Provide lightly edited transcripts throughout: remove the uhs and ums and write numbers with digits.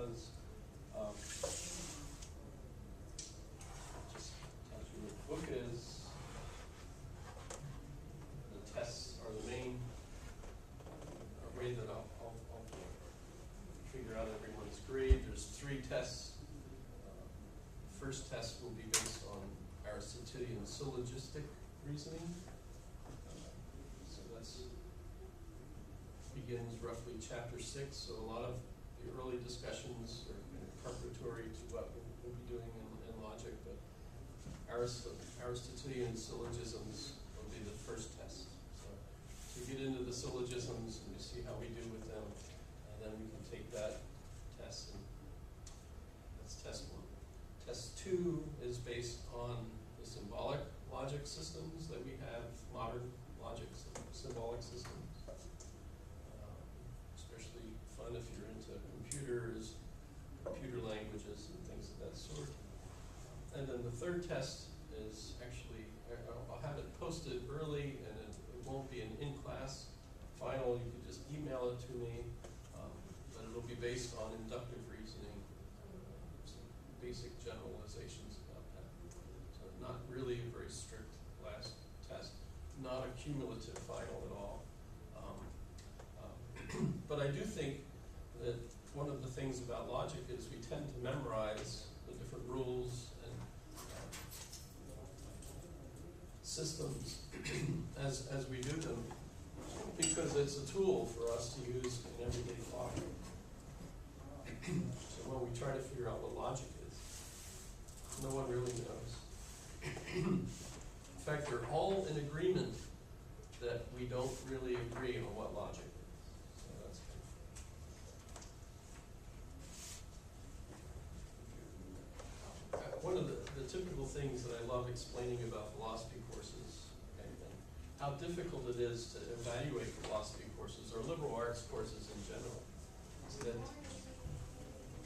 because just tells you what the book is. The tests are the main way that I'll figure out everyone's grade. There's 3 tests. The first test will be based on Aristotelian syllogistic reasoning. So that's begins roughly chapter 6. So a lot of the early discussions are kind of preparatory to what we'll be doing in logic, but Aristotelian syllogisms will be the first test. So to get into the syllogisms and to see how we do with them, and then we can take that test, and that's test 1. Test 2 is based on the symbolic logic systems that we have, modern logic symbolic systems. Especially fun if you're into computers, computer languages, and things of that sort. And then the third test is actually, I'll have it posted early, and it won't be an in-class final. You can just email it to me, but it'll be based on inductive reasoning, some basic generalizations about that. So not really a very strict last test, not a cumulative final at all. But I do think that one of the things about logic is we tend to memorize the different rules and systems as we do them, because it's a tool for us to use in everyday thought. So when we try to figure out what logic is, no one really knows. In fact, they're all in agreement that we don't really agree on what logic is. So that's good. One of the typical things that I love explaining about philosophy courses and how difficult it is to evaluate philosophy courses or liberal arts courses in general is that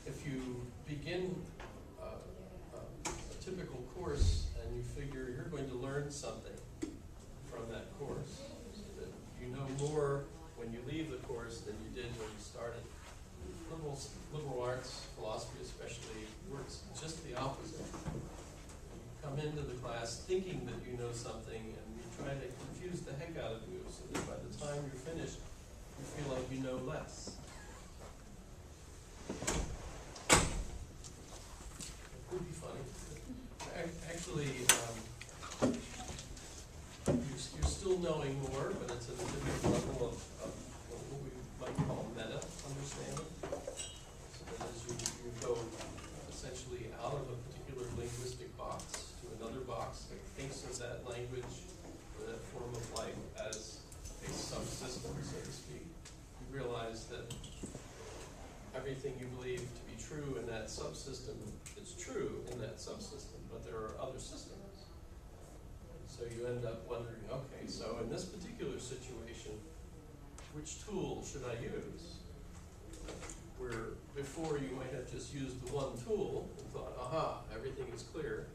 if you begin a typical course and you figure you're going to learn something from that course, so that you know more when you leave the course than you did when you started. Liberal arts philosophy especially works just the opposite. You come into the class thinking that you know something, and we try to confuse the heck out of you so that by the time you're finished, you feel like you know less. It would be funny. Actually, you're still knowing more, but it's at a different level of what we might call meta understanding. So that as you go essentially out of a particular linguistic box to another box that thinks of that language or that form of life as a subsystem, so to speak, you realize that everything you believe to be true in that subsystem is true in that subsystem, but there are other systems. So you end up wondering, okay, so in this particular situation, which tool should I use? Where before you might have just used the one tool and thought, aha, everything is clear.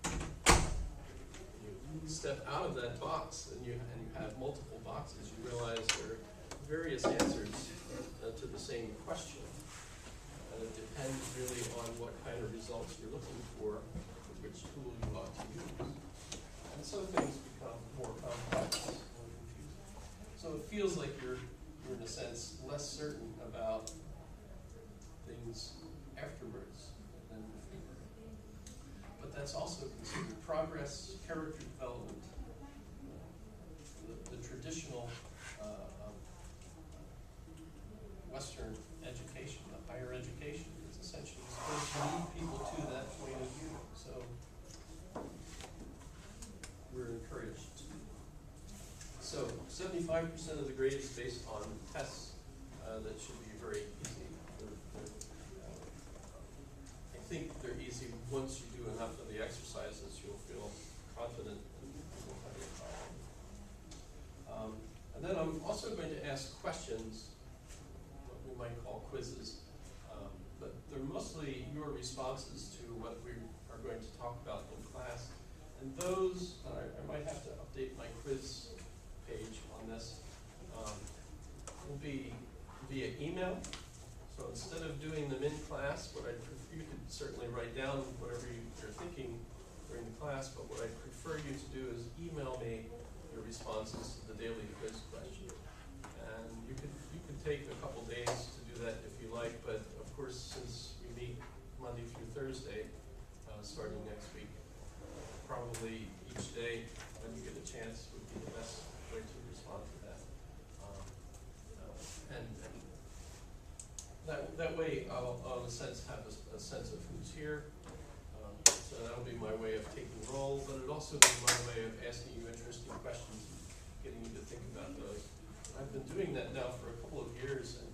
You step out of that box and you have multiple boxes. You realize there are various answers to the same question. And it depends really on what kind of results you're looking for, which tool you ought to use. And so things become more complex, more confusing. So it feels like you're in a sense less certain about things afterwards than before. But that's also considered progress, character development. The traditional Western education, the higher education, is essentially supposed to lead people to that point of view. So we're encouraged. So 75% of the grade is based on tests that should be very easy. I think they're easy once you do enough of the exercises. You'll feel confident and you'll have a problem. And then I'm also going to ask questions, what we might call quizzes, but they're mostly your responses to what we are going to talk about in class. And those, I might have to update my quiz page on this, will be via email. So instead of doing class, you could certainly write down whatever you're thinking during the class, but what I'd prefer you to do is email me your responses to the daily quiz question. And you could take a couple days to do that if you like, but of course, since we meet Monday through Thursday, starting next week, probably each day when you get a chance would be the best way to respond to that. And that way I'll in a sense have a sense of who's here. So that'll be my way of taking roll, but it'll also be my way of asking you interesting questions and getting you to think about those. I've been doing that now for a couple of years, and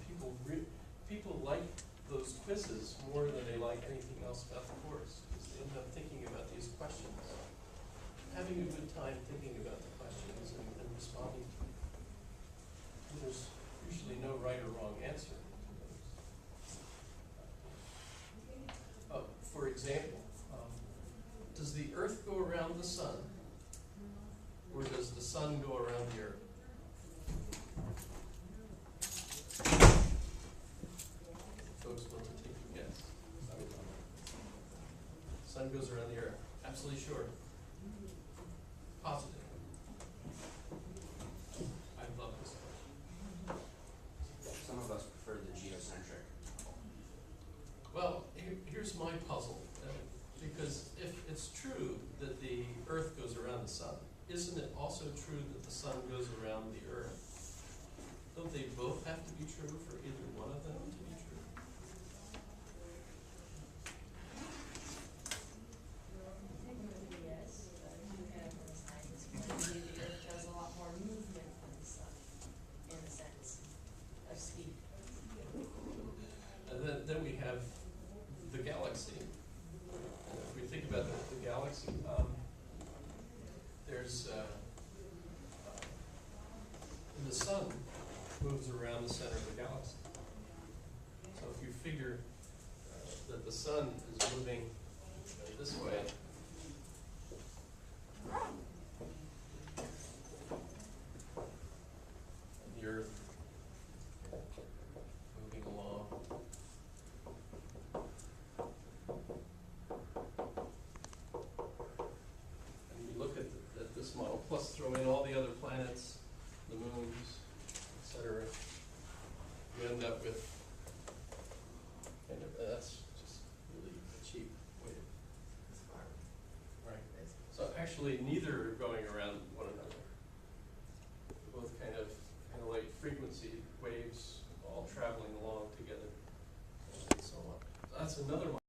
people like those quizzes more than they like anything else about the course, because they end up thinking about these questions, having a good time thinking about the questions and responding to them. And there's usually no right or wrong answer to those. For example, does the Earth go around the sun, or does the sun go around the Earth? Folks want to take a guess. Sun goes around the Earth. Absolutely sure. Positive. I love this question. Some of us prefer the geocentric. Well, here's my puzzle. Because if it's true that the Earth goes around the sun, isn't it also true that the sun goes around the Earth? Don't they both have to be true for either one of them to be true? Technically, yes, but you have a science point of view, the Earth does a lot more movement than the sun, in a sense of speed. And then we have the galaxy. If we think about the galaxy, there's the sun moves around the center of the galaxy. So if you figure that the sun is moving this way, and the Earth moving along. At this model, plus throw in all the other planets, the moons, etc. You end up with kind of, that's just really a cheap way to, right? So actually neither are going around one another. They're both kind of like frequency waves all traveling along together and so on. So that's another